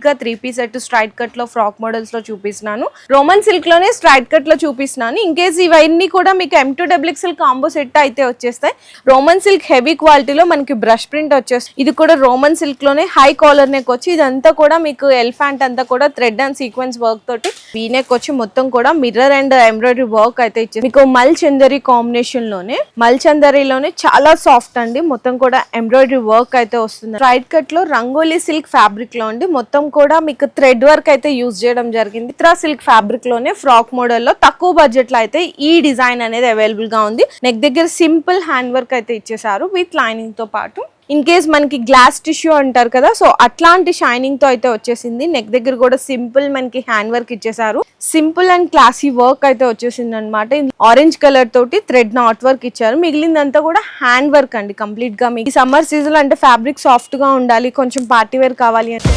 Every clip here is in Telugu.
ఇంకా 3-piece సెట్ స్ట్రైట్ కట్ లో ఫ్రాక్ మోడల్స్ లో చూపిస్తున్నాను. రోమన్ సిల్క్ లోనే స్ట్రైట్ కట్ లో చూపిస్తున్నాను. ఇన్ కేస్ ఇవన్నీ కూడా మీకు M2XXL కాంబో సెట్ అయితే వచ్చేస్తాయి. రోమన్ సిల్క్ హెవీ క్వాలిటీలో మనకి బ్రష్ ప్రింట్ వచ్చేస్తుంది. ఇది కూడా రోమన్ సిల్క్ లోనే హై కాలర్ నెక్ వచ్చి ఇదంతా కూడా మీకు ఎలిఫెంట్ అంతా కూడా థ్రెడ్ అండ్ సీక్వెన్స్ వర్క్ తోటి వీ నెక్ వచ్చి మొత్తం కూడా మిర్రర్ అండ్ ఎంబ్రాయిడరీ వర్క్ అయితే ఇచ్చేది. మీకు మల్ చందరి కాంబినేషన్ లోనే మల్ చందరిలోనే చాలా సాఫ్ట్ అండి. మొత్తం కూడా ఎంబ్రాయిడరీ వర్క్ అయితే వస్తుంది. స్ట్రైట్ కట్ లో రంగోలీ సిల్క్ ఫ్యాబ్రిక్ లో అండి మొత్తం కూడా మీకు థ్రెడ్ వర్క్ అయితే యూజ్ చేయడం జరిగింది. చిత్రా సిల్క్ ఫ్యాబ్రిక్ లోనే ఫ్రాక్ మోడల్ లో తక్కువ బడ్జెట్ లో అయితే ఈ డిజైన్ అనేది అవైలబుల్ గా ఉంది. నెక్ దగ్గర సింపుల్ హ్యాండ్ వర్క్ అయితే ఇచ్చేసారు విత్ లైనింగ్ తో పాటు. ఇన్ కేస్ మనకి గ్లాస్ టిష్యూ అంటారు కదా, సో అట్లాంటి షైనింగ్ తో అయితే వచ్చేసింది. నెక్ దగ్గర కూడా సింపుల్ మనకి హ్యాండ్ వర్క్ ఇచ్చేసారు. సింపుల్ అండ్ క్లాసీ వర్క్ అయితే వచ్చేసింది అనమాట. ఆరెంజ్ కలర్ తోటి థ్రెడ్ నాట్ వర్క్ ఇచ్చారు. మిగిలిందంతా కూడా హ్యాండ్ వర్క్ అండి కంప్లీట్ గా. మీకు సమ్మర్ సీజన్ అంటే ఫ్యాబ్రిక్ సాఫ్ట్ గా ఉండాలి, కొంచెం పార్టీ వేర్ కావాలి అంటే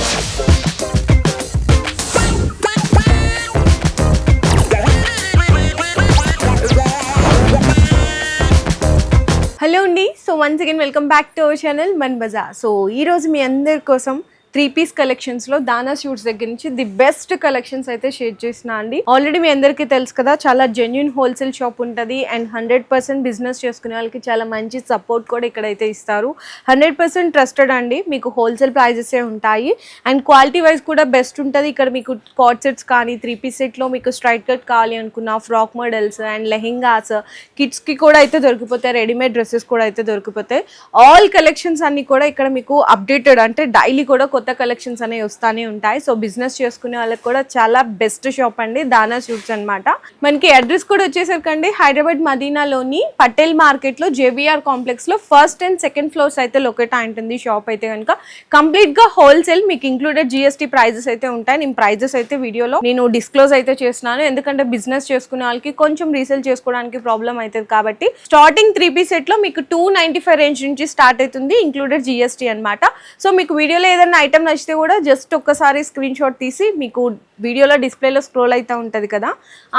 హలో అండి. So once again welcome back to our channel మన బజార్. సో ఈ రోజు మీ అందరి కోసం 3-piece కలెక్షన్స్ లో దానా షూట్స్ దగ్గర నుంచి ది బెస్ట్ కలెక్షన్స్ అయితే షేర్ చేసిన అండి. ఆల్రెడీ మీ అందరికీ తెలుసు కదా, చాలా జెన్యున్ హోల్సేల్ షాప్ ఉంటుంది అండ్ 100% బిజినెస్ చేసుకునే వాళ్ళకి చాలా మంచి సపోర్ట్ కూడా ఇక్కడైతే ఇస్తారు. 100% ట్రస్టెడ్ అండి. మీకు హోల్సేల్ ప్రైజెస్ ఉంటాయి అండ్ క్వాలిటీ వైజ్ కూడా బెస్ట్ ఉంటుంది. ఇక్కడ మీకు కార్డ్ సెట్స్ కానీ 3-piece సెట్ లో మీకు స్ట్రైట్ కట్ కావాలి అనుకున్న frock models and lehengas kids కి కూడా అయితే దొరికిపోతాయి. రెడీమేడ్ డ్రెస్సెస్ కూడా అయితే దొరికిపోతాయి. ఆల్ కలెక్షన్స్ అన్ని కూడా ఇక్కడ మీకు అప్డేటెడ్ అంటే డైలీ కూడా కొత్త కలెక్షన్స్ అనేవి వస్తానే ఉంటాయి. సో బిజినెస్ చేసుకునే వాళ్ళకి కూడా చాలా బెస్ట్ షాప్ అండి దానా షూట్స్ అనమాట. మనకి అడ్రస్ కూడా వచ్చేసరికండి హైదరాబాద్ మదీనాలోని పటేల్ మార్కెట్ లో JBR కాంప్లెక్స్ లో ఫస్ట్ అండ్ సెకండ్ ఫ్లోర్స్ అయితే లొకేట్ అయింటుంది. షాప్ అయితే కనుక కంప్లీట్ గా హోల్సేల్, మీకు ఇంక్లూడెడ్ GST ప్రైజెస్ అయితే ఉంటాయి. నేను ప్రైజెస్ అయితే వీడియోలో నేను డిస్క్లోజ్ అయితే చేస్తున్నాను, ఎందుకంటే బిజినెస్ చేసుకునే వాళ్ళకి కొంచెం రీసేల్ చేసుకోవడానికి ప్రాబ్లం అవుతుంది కాబట్టి. స్టార్టింగ్ 3-piece సెట్ లో మీకు 295 రేంజ్ నుంచి స్టార్ట్ అవుతుంది, ఇంక్లూడెడ్ GST అనమాట. సో మీకు వీడియోలో ఏదైనా ఐటమ్ నచ్చితే కూడా జస్ట్ ఒక్కసారి స్క్రీన్ షాట్ తీసి మీకు వీడియోలో డిస్ప్లేలో స్క్రోల్ అయితే ఉంటుంది కదా,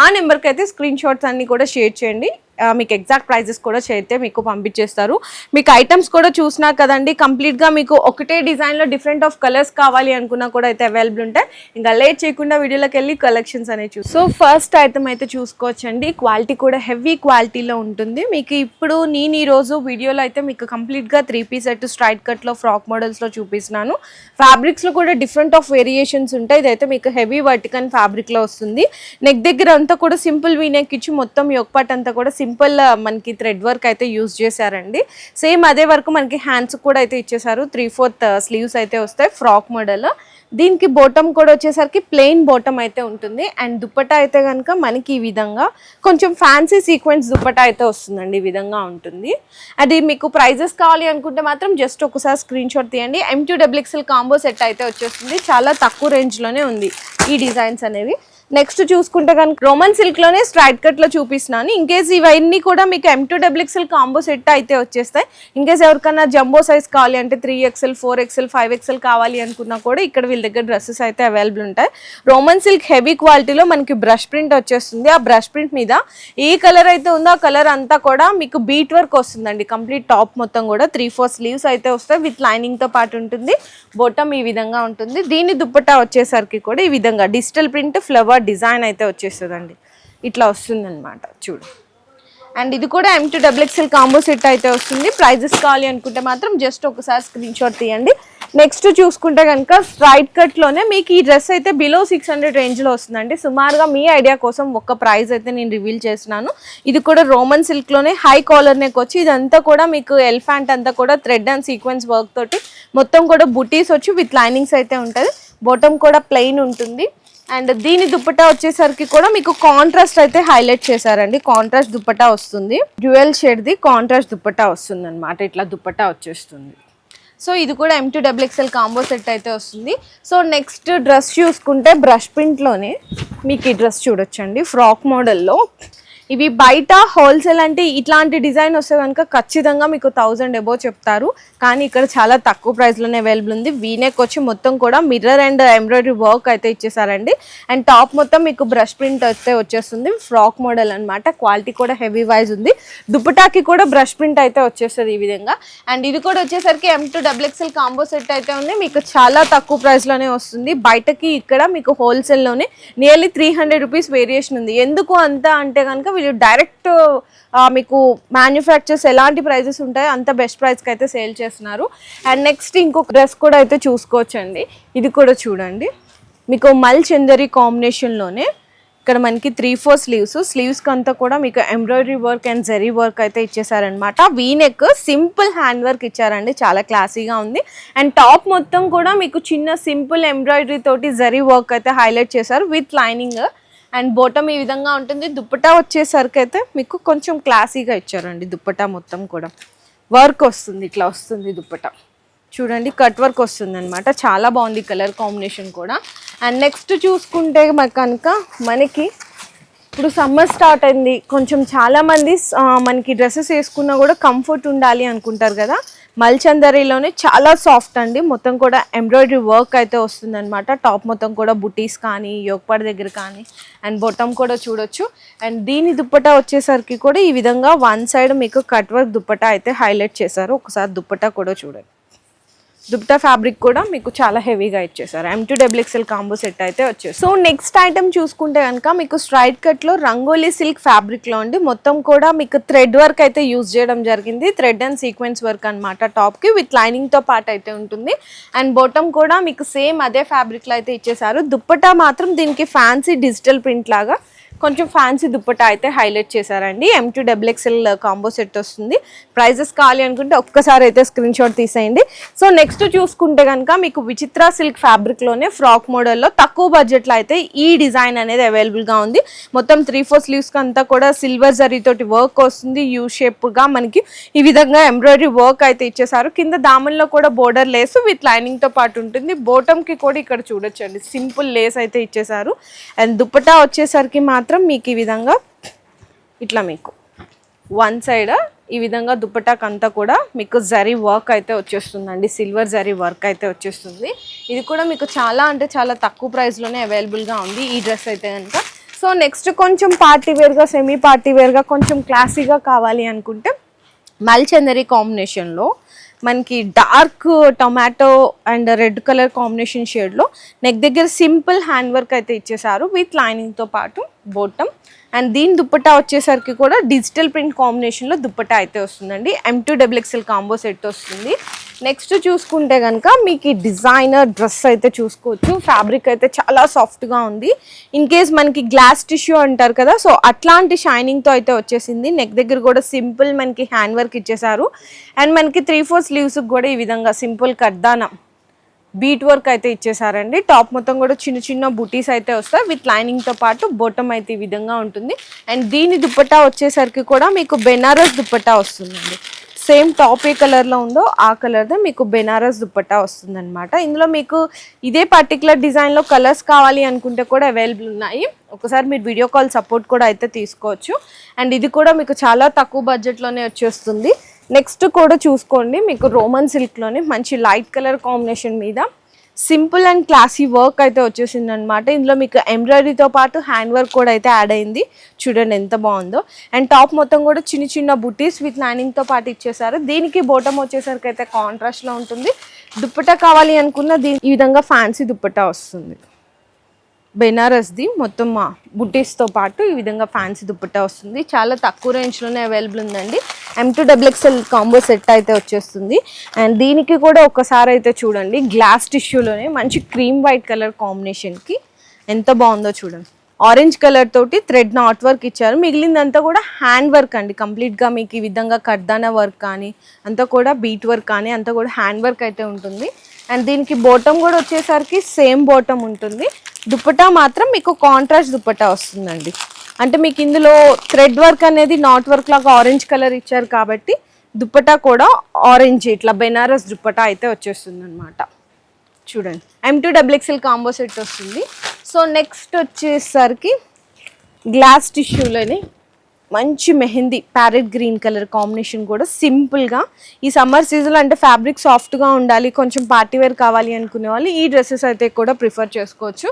ఆ నెంబర్కి అయితే స్క్రీన్ షాట్స్ అన్ని కూడా షేర్ చేయండి. మీకు ఎగ్జాక్ట్ ప్రైజెస్ కూడా చేస్తే మీకు పంపించేస్తారు. మీకు ఐటమ్స్ కూడా చూసినా కదండి, కంప్లీట్గా మీకు ఒకటే డిజైన్లో డిఫరెంట్ ఆఫ్ కలర్స్ కావాలి అనుకున్నా కూడా అయితే అవైలబుల్ ఉంటాయి. ఇంకా లేట్ చేయకుండా వీడియోలోకి వెళ్ళి కలెక్షన్స్ అనేవి చూసి. సో ఫస్ట్ ఐటమ్ అయితే చూసుకోవచ్చండి. క్వాలిటీ కూడా హెవీ క్వాలిటీలో ఉంటుంది. మీకు ఇప్పుడు నేను ఈరోజు వీడియోలో అయితే మీకు కంప్లీట్గా 3-piece సెట్ స్ట్రైట్ కట్లో ఫ్రాక్ మోడల్స్లో చూపిస్తున్నాను. ఫ్యాబ్రిక్స్లో కూడా డిఫరెంట్ ఆఫ్ వేరియేషన్స్ ఉంటాయి. ఇదైతే మీకు హెవీ వర్టికన్ ఫ్యాబ్రిక్లో వస్తుంది. నెక్ దగ్గర అంతా కూడా సింపుల్ వీ నెక్ ఇచ్చి మొత్తం యొక్కపాట్ అంతా కూడా సింపుల్ మనకి థ్రెడ్ వర్క్ అయితే యూజ్ చేశారండి. సేమ్ అదే వర్క్ మనకి హ్యాండ్స్ కూడా అయితే ఇచ్చేసారు. 3/4 స్లీవ్స్ అయితే వస్తాయి ఫ్రాక్ మోడల్. దీనికి బాటమ్ కూడా వచ్చేసరికి ప్లెయిన్ బాటమ్ అయితే ఉంటుంది అండ్ దుప్పటా అయితే కనుక మనకి ఈ విధంగా కొంచెం ఫ్యాన్సీ సీక్వెన్స్ దుప్పటా అయితే వస్తుందండి. ఈ విధంగా ఉంటుంది. అది మీకు ప్రైజెస్ కావాలి అనుకుంటే మాత్రం జస్ట్ ఒకసారి స్క్రీన్ షాట్ తీయండి. M2XXL కాంబో సెట్ అయితే వచ్చేస్తుంది. చాలా తక్కువ రేంజ్లోనే ఉంది ఈ డిజైన్స్ అనేవి. నెక్స్ట్ చూసుకుంటే కనుక రోమన్ సిల్క్ లోనే స్ట్రైట్ కట్ లో చూపిస్తున్నాను. ఇన్ కేస్ ఇవన్నీ కూడా మీకు M2XXL కాంబో సెట్ అయితే వచ్చేస్తాయి. ఇన్ కేస్ ఎవరికైనా జంబో సైజ్ కావాలి అంటే 3XL 4XL 5XL కావాలి అనుకున్నా కూడా ఇక్కడ వీళ్ళ దగ్గర డ్రెస్సెస్ అయితే అవైలబుల్ ఉంటాయి. రోమన్ సిల్క్ హెవీ క్వాలిటీలో మనకి బ్రష్ ప్రింట్ వచ్చేస్తుంది. ఆ బ్రష్ ప్రింట్ మీద ఏ కలర్ అయితే ఉందో ఆ కలర్ అంతా కూడా మీకు బీట్ వర్క్ వస్తుందండి. కంప్లీట్ టాప్ మొత్తం కూడా 3/4 స్లీవ్స్ అయితే వస్తాయి విత్ లైనింగ్ తో పాటు ఉంటుంది. బాటమ్ ఈ విధంగా ఉంటుంది. దీని దుప్పటా వచ్చేసరికి కూడా ఈ విధంగా డిజిటల్ ప్రింట్ ఫ్లవర్ డిజైన్ అయితే వచ్చేస్తుందండి. ఇట్లా వస్తుంది అనమాట చూడు. అండ్ ఇది కూడా M2XXL కాంబో సెట్ అయితే వస్తుంది. ప్రైజెస్ కావాలి అనుకుంటే మాత్రం జస్ట్ ఒకసారి స్క్రీన్ షాట్ తీయండి. నెక్స్ట్ చూసుకుంటే కనుక స్ట్రైట్ కట్ లోనే మీకు ఈ డ్రెస్ అయితే బిలో 600 రేంజ్ లో వస్తుందండి. సుమారుగా మీ ఐడియా కోసం ఒక ప్రైస్ అయితే నేను రివీల్ చేస్తున్నాను. ఇది కూడా రోమన్ సిల్క్ లోనే హై కాలర్ నెక్ వచ్చి ఇదంతా కూడా మీకు ఎలిఫెంట్ అంతా కూడా థ్రెడ్ అండ్ సీక్వెన్స్ వర్క్ తోటి మొత్తం కూడా బుటీస్ వచ్చి విత్ లైనింగ్స్ అయితే ఉంటుంది. బాటమ్ కూడా ప్లెయిన్ ఉంటుంది. అండ్ దీని దుప్పటా వచ్చేసరికి కూడా మీకు కాంట్రాస్ట్ అయితే హైలైట్ చేశారండి. కాంట్రాస్ట్ దుప్పటా వస్తుంది. Dual shade the contrast dupatta వస్తుంది అనమాట. ఇట్లా దుప్పటా వచ్చేస్తుంది. సో ఇది కూడా M2XXL కాంబో సెట్ అయితే వస్తుంది. సో నెక్స్ట్ డ్రెస్ చూసుకుంటే బ్రష్ ప్రింట్లోనే మీకు ఈ డ్రెస్ చూడొచ్చండి. ఫ్రాక్ మోడల్లో ఇవి బయట హోల్సేల్ అంటే ఇట్లాంటి డిజైన్ వస్తే కనుక ఖచ్చితంగా మీకు 1000 అబోవ్ చెప్తారు, కానీ ఇక్కడ చాలా తక్కువ ప్రైస్లోనే అవైలబుల్ ఉంది. వీనెక్ వచ్చి మొత్తం కూడా మిర్రర్ అండ్ ఎంబ్రాయిడరీ వర్క్ అయితే ఇచ్చేసారండి. అండ్ టాప్ మొత్తం మీకు బ్రష్ ప్రింట్ అయితే వచ్చేస్తుంది, ఫ్రాక్ మోడల్ అనమాట. క్వాలిటీ కూడా హెవీ వైజ్ ఉంది. దుపటాకి కూడా బ్రష్ ప్రింట్ అయితే వచ్చేస్తుంది ఈ విధంగా. అండ్ ఇది కూడా వచ్చేసరికి M2XXL కాంబో సెట్ అయితే ఉంది, మీకు చాలా తక్కువ ప్రైస్లోనే వస్తుంది. బయటకి ఇక్కడ మీకు హోల్సేల్లోనే నియర్లీ 300 రూపీస్ వేరియేషన్ ఉంది. ఎందుకు అంత అంటే కనుక వీళ్ళు డైరెక్ట్ మీకు మ్యానుఫ్యాక్చర్స్ ఎలాంటి ప్రైజెస్ ఉంటాయో అంత బెస్ట్ ప్రైస్కి అయితే సేల్ చేస్తున్నారు. అండ్ నెక్స్ట్ ఇంకొక డ్రెస్ కూడా అయితే చూసుకోవచ్చండి. ఇది కూడా చూడండి, మీకు మల్ చందరి కాంబినేషన్లోనే ఇక్కడ మనకి 3/4 స్లీవ్స్కి అంతా కూడా మీకు embroidery work and zari work అయితే ఇచ్చేసారనమాట. వీనెక్ సింపుల్ హ్యాండ్ వర్క్ ఇచ్చారండి, చాలా క్లాసీగా ఉంది. అండ్ టాప్ మొత్తం కూడా మీకు చిన్న సింపుల్ ఎంబ్రాయిడరీ తోటి జరీ వర్క్ అయితే హైలైట్ చేశారు విత్ లైనింగ్. అండ్ బోటమ్ ఈ విధంగా ఉంటుంది. దుప్పటా వచ్చేసరికి అయితే మీకు కొంచెం క్లాసీగా ఇచ్చారండి. దుప్పటా మొత్తం కూడా వర్క్ వస్తుంది, ఇట్లా వస్తుంది దుప్పటా చూడండి, కట్ వర్క్ వస్తుంది అనమాట. చాలా బాగుంది కలర్ కాంబినేషన్ కూడా. అండ్ నెక్స్ట్ చూసుకుంటే కనుక మనకి ఇప్పుడు సమ్మర్ స్టార్ట్ అయింది, కొంచెం చాలామంది మనకి డ్రెస్సెస్ వేసుకున్నా కూడా కంఫర్ట్ ఉండాలి అనుకుంటారు కదా. మల్చందరిలోనే చాలా సాఫ్ట్ అండి, మొత్తం కూడా ఎంబ్రాయిడరీ వర్క్ అయితే వస్తుంది అనమాట. టాప్ మొత్తం కూడా బుటీస్ కానీ యోగపాడ దగ్గర కానీ అండ్ బొటమ్ కూడా చూడొచ్చు. అండ్ దీని దుప్పటా వచ్చేసరికి కూడా ఈ విధంగా వన్ సైడ్ మీకు కట్ వర్క్ దుప్పటా అయితే హైలైట్ చేశారు. ఒకసారి దుప్పటా కూడా చూడండి, దుప్పటా ఫ్యాబ్రిక్ కూడా మీకు చాలా హెవీగా ఇచ్చేసారు. M2XXL కాంబో సెట్ అయితే వచ్చేసి. సో నెక్స్ట్ ఐటమ్ చూసుకుంటే కనుక మీకు స్ట్రైట్ కట్లో రంగోలీ సిల్క్ ఫ్యాబ్రిక్లో అండి, మొత్తం కూడా మీకు థ్రెడ్ వర్క్ అయితే యూజ్ చేయడం జరిగింది. థ్రెడ్ అండ్ సీక్వెన్స్ వర్క్ అనమాట. టాప్కి విత్ లైనింగ్తో పాటు అయితే ఉంటుంది. అండ్ బాటమ్ కూడా మీకు సేమ్ అదే ఫ్యాబ్రిక్లో అయితే ఇచ్చేసారు. దుప్పటా మాత్రం దీనికి ఫ్యాన్సీ డిజిటల్ ప్రింట్ లాగా కొంచెం ఫ్యాన్సీ దుప్పటా అయితే హైలైట్ చేశారండి. M2XXL కాంబో సెట్ వస్తుంది. ప్రైజెస్ కావాలి అనుకుంటే ఒక్కసారి అయితే స్క్రీన్ షాట్ తీసేయండి. సో నెక్స్ట్ చూసుకుంటే కనుక మీకు విచిత్ర సిల్క్ ఫ్యాబ్రిక్లోనే ఫ్రాక్ మోడల్లో తక్కువ బడ్జెట్లో అయితే ఈ డిజైన్ అనేది అవైలబుల్గా ఉంది. మొత్తం 3/4 స్లీవ్స్కి అంతా కూడా సిల్వర్ జరీతోటి వర్క్ వస్తుంది. యూ షేప్గా మనకి ఈ విధంగా ఎంబ్రాయిడరీ వర్క్ అయితే ఇచ్చేసారు. కింద దామన్లో కూడా బోర్డర్ లేస్ విత్ లైనింగ్తో పాటు ఉంటుంది. బోటమ్కి కూడా ఇక్కడ చూడొచ్చండి, సింపుల్ లేస్ అయితే ఇచ్చేసారు. అండ్ దుప్పటా వచ్చేసరికి మాత్రం మీకు ఈ విధంగా ఇట్లా మీకు వన్ సైడ్ ఈ విధంగా దుప్పటాకు అంతా కూడా మీకు జరీ వర్క్ అయితే వచ్చేస్తుందండి, సిల్వర్ జరీ వర్క్ అయితే వచ్చేస్తుంది. ఇది కూడా మీకు చాలా అంటే చాలా తక్కువ ప్రైస్లోనే అవైలబుల్గా ఉంది ఈ డ్రెస్ అయితే కనుక. సో నెక్స్ట్ కొంచెం పార్టీ వేర్గా, సెమీ పార్టీ వేర్గా, కొంచెం క్లాసీగా కావాలి అనుకుంటే మల్చందరి కాంబినేషన్లో మనకి dark tomato and red colour combination షేడ్లో నెక్ దగ్గర సింపుల్ హ్యాండ్ వర్క్ అయితే ఇచ్చేసారు విత్ లైనింగ్తో పాటు బోటమ్. అండ్ దీని దుప్పటా వచ్చేసరికి కూడా డిజిటల్ ప్రింట్ కాంబినేషన్లో దుప్పటా అయితే వస్తుందండి. M2XXL కాంబో సెట్ వస్తుంది. నెక్స్ట్ చూసుకుంటే కనుక మీకు ఈ డిజైనర్ డ్రెస్ అయితే చూసుకోవచ్చు. ఫ్యాబ్రిక్ అయితే చాలా సాఫ్ట్గా ఉంది. ఇన్ కేస్ మనకి గ్లాస్ టిష్యూ అంటారు కదా, సో అట్లాంటి షైనింగ్తో అయితే వచ్చేసింది. నెక్ దగ్గర కూడా సింపుల్ మనకి హ్యాండ్ వర్క్ ఇచ్చేసారు. అండ్ మనకి 3/4 స్లీవ్స్కి కూడా ఈ విధంగా సింపుల్ కర్దానా బీట్ వర్క్ అయితే ఇచ్చేసారండి. టాప్ మొత్తం కూడా చిన్న చిన్న బుటీస్ అయితే వస్తాయి విత్ లైనింగ్తో పాటు బోటమ్ అయితే ఈ విధంగా ఉంటుంది. అండ్ దీని దుప్పటా వచ్చేసరికి కూడా మీకు బెనారస్ దుప్పటా వస్తుందండి. సేమ్ టాప్ ఏ కలర్లో ఉందో ఆ కలర్దే మీకు బెనారస్ దుప్పటా వస్తుందన్నమాట. ఇందులో మీకు ఇదే పర్టికులర్ డిజైన్లో కలర్స్ కావాలి అనుకుంటే కూడా అవైలబుల్ ఉన్నాయి. ఒకసారి మీరు వీడియో కాల్ సపోర్ట్ కూడా అయితే తీసుకోవచ్చు. అండ్ ఇది కూడా మీకు చాలా తక్కువ బడ్జెట్లోనే వచ్చేస్తుంది. నెక్స్ట్ కూడా చూసుకోండి, మీకు రోమన్ సిల్క్లోనే మంచి లైట్ కలర్ కాంబినేషన్ మీద సింపుల్ అండ్ క్లాసీ వర్క్ అయితే వచ్చేసింది అనమాట. ఇందులో మీకు ఎంబ్రాయిడరీతో పాటు హ్యాండ్ వర్క్ కూడా అయితే యాడ్ అయింది. చూడండి ఎంత బాగుందో. అండ్ టాప్ మొత్తం కూడా చిన్న చిన్న బుటీస్ విత్ లైనింగ్తో పాటు ఇచ్చేసారు. దీనికి బోటమ్ వచ్చేసరికి అయితే కాంట్రాస్ట్లో ఉంటుంది. దుప్పటా కావాలి అనుకున్న ఈ విధంగా ఫ్యాన్సీ దుప్పటా వస్తుంది. బెనారస్ది మొత్తం బుటీస్తో పాటు ఈ విధంగా ఫ్యాన్సీ దుప్పటా వస్తుంది. చాలా తక్కువ రేంజ్లోనే అవైలబుల్ ఉందండి. M2XXL కాంబో సెట్ అయితే వచ్చేస్తుంది. అండ్ దీనికి కూడా ఒకసారి అయితే చూడండి, గ్లాస్ టిష్యూలోనే మంచి క్రీమ్ వైట్ కలర్ కాంబినేషన్కి ఎంత బాగుందో చూడండి. ఆరెంజ్ కలర్ తోటి థ్రెడ్ నాట్ వర్క్ ఇచ్చారు. మిగిలిందంతా కూడా హ్యాండ్ వర్క్ అండి. కంప్లీట్గా మీకు ఈ విధంగా కర్దానా వర్క్ కానీ అంతా కూడా బీట్ వర్క్ కానీ అంతా కూడా హ్యాండ్ వర్క్ అయితే ఉంటుంది. అండ్ దీనికి బోటమ్ కూడా వచ్చేసరికి సేమ్ బోటమ్ ఉంటుంది. దుప్పటా మాత్రం మీకు కాంట్రాస్ట్ దుప్పటా వస్తుందండి. అంటే మీకు ఇందులో థ్రెడ్ వర్క్ అనేది నాట్ వర్క్ లాగా ఆరెంజ్ కలర్ ఇచ్చారు కాబట్టి దుప్పటా కూడా ఆరెంజ్ ఇట్లా బెనారస్ దుప్పటా అయితే వచ్చేస్తుంది అనమాట. చూడండి M2XXL కాంబో సెట్ వస్తుంది. సో నెక్స్ట్ వచ్చేసరికి గ్లాస్ టిష్యూలోని మంచి mehndi parrot green colour combination కూడా సింపుల్గా ఈ సమ్మర్ సీజన్ అంటే ఫ్యాబ్రిక్ సాఫ్ట్గా ఉండాలి, కొంచెం పార్టీ వేర్ కావాలి అనుకునే వాళ్ళు ఈ డ్రెస్సెస్ అయితే కూడా ప్రిఫర్ చేసుకోవచ్చు.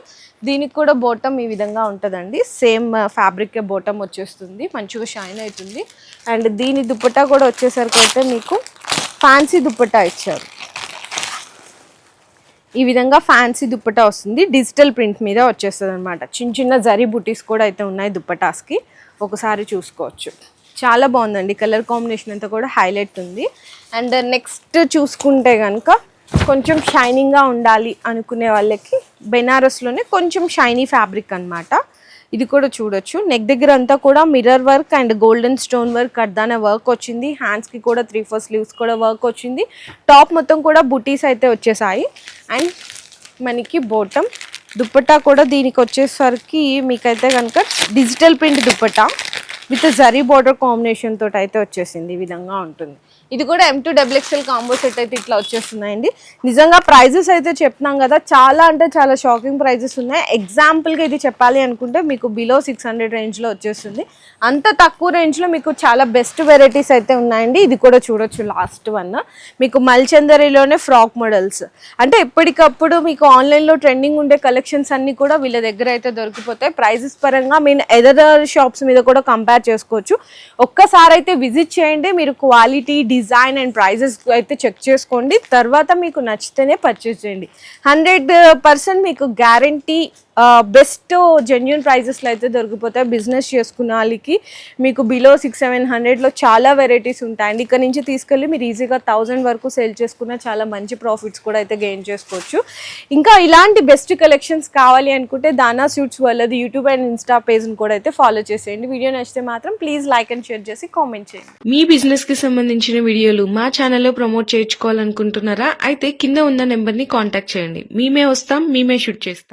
దీనికి కూడా బోటమ్ ఈ విధంగా ఉంటుందండి, సేమ్ ఫ్యాబ్రిక్ బోటమ్ వచ్చేస్తుంది, మంచిగా షైన్ అవుతుంది. అండ్ దీని దుపట్టా కూడా వచ్చేసరికి అయితే మీకు ఫ్యాన్సీ దుపట్టా ఇచ్చారు. ఈ విధంగా ఫ్యాన్సీ దుపట్టా వస్తుంది, డిజిటల్ ప్రింట్ మీద వచ్చేస్తుంది అనమాట. చిన్న చిన్న జరీ బుటీస్ కూడా అయితే ఉన్నాయి దుపటాస్కి, ఒకసారి చూసుకోవచ్చు. చాలా బాగుందండి, కలర్ కాంబినేషన్ అంతా కూడా హైలైట్ ఉంది. అండ్ నెక్స్ట్ చూసుకుంటే కనుక కొంచెం షైనింగ్గా ఉండాలి అనుకునే వాళ్ళకి బెనారస్లోనే కొంచెం షైనీ ఫ్యాబ్రిక్ అనమాట. ఇది కూడా చూడొచ్చు, నెక్ దగ్గర అంతా కూడా mirror work and golden stone work కర్దానా వర్క్ వచ్చింది. హ్యాండ్స్కి కూడా 3/4 స్లీవ్స్ కూడా వర్క్ వచ్చింది. టాప్ మొత్తం కూడా బుటీస్ అయితే వచ్చేసాయి. అండ్ మనకి బోటమ్ దుపట్టా కూడా దీనికి వచ్చేసరికి మీకైతే కనుక digital print dupatta with zari border combination తోటి అయితే వచ్చేసింది, ఈ విధంగా ఉంటుంది. ఇది కూడా M2XXL కాంబో సెట్ అయితే ఇట్లా వచ్చేస్తున్నాయండి. నిజంగా ప్రైజెస్ అయితే చెప్తున్నాం కదా, చాలా అంటే చాలా షాకింగ్ ప్రైజెస్ ఉన్నాయి. ఎగ్జాంపుల్గా ఇది చెప్పాలి అనుకుంటే మీకు బిలో 600 రేంజ్లో వచ్చేస్తుంది. అంత తక్కువ రేంజ్లో మీకు చాలా బెస్ట్ వెరైటీస్ అయితే ఉన్నాయండి. ఇది కూడా చూడొచ్చు, లాస్ట్ వన్ మీకు మల్చందరిలోనే ఫ్రాక్ మోడల్స్. అంటే ఎప్పటికప్పుడు మీకు ఆన్లైన్లో ట్రెండింగ్ ఉండే కలెక్షన్స్ అన్నీ కూడా వీళ్ళ దగ్గర అయితే దొరికిపోతాయి. ప్రైజెస్ పరంగా మీరు ఎదర్ షాప్స్ మీద కూడా కంపేర్ చేసుకోవచ్చు. ఒక్కసారి అయితే విజిట్ చేయండి, మీరు క్వాలిటీ, డిజైన్ అండ్ ప్రైజెస్ అయితే చెక్ చేసుకోండి. తర్వాత మీకు నచ్చితేనే పర్చేస్ చేయండి. 100% మీకు గ్యారంటీ బెస్ట్ జెన్యూన్ ప్రైజెస్లో అయితే దొరికిపోతాయి. బిజినెస్ చేసుకున్న వాళ్ళకి మీకు బిలో 600-700లో చాలా వెరైటీస్ ఉంటాయండి. ఇక్కడ నుంచి తీసుకెళ్ళి మీరు ఈజీగా 1000 వరకు సేల్ చేసుకున్న చాలా మంచి ప్రాఫిట్స్ కూడా అయితే గెయిన్ చేసుకోవచ్చు. ఇంకా ఇలాంటి బెస్ట్ కలెక్షన్స్ కావాలి అనుకుంటే దానా స్యూట్స్ వాళ్ళది యూట్యూబ్ అండ్ ఇన్స్టా పేజ్ని కూడా అయితే ఫాలో చేసేయండి. వీడియో నచ్చితే మాత్రం ప్లీజ్ లైక్ అండ్ షేర్ చేసి కామెంట్ చేయండి. మీ బిజినెస్కి సంబంధించిన వీడియోలు మా ఛానల్లో ప్రమోట్ చేయించుకోవాలనుకుంటున్నారా? అయితే కింద ఉన్న నెంబర్ని కాంటాక్ట్ చేయండి, మేమే వస్తాం, మేమే షూట్ చేస్తాం.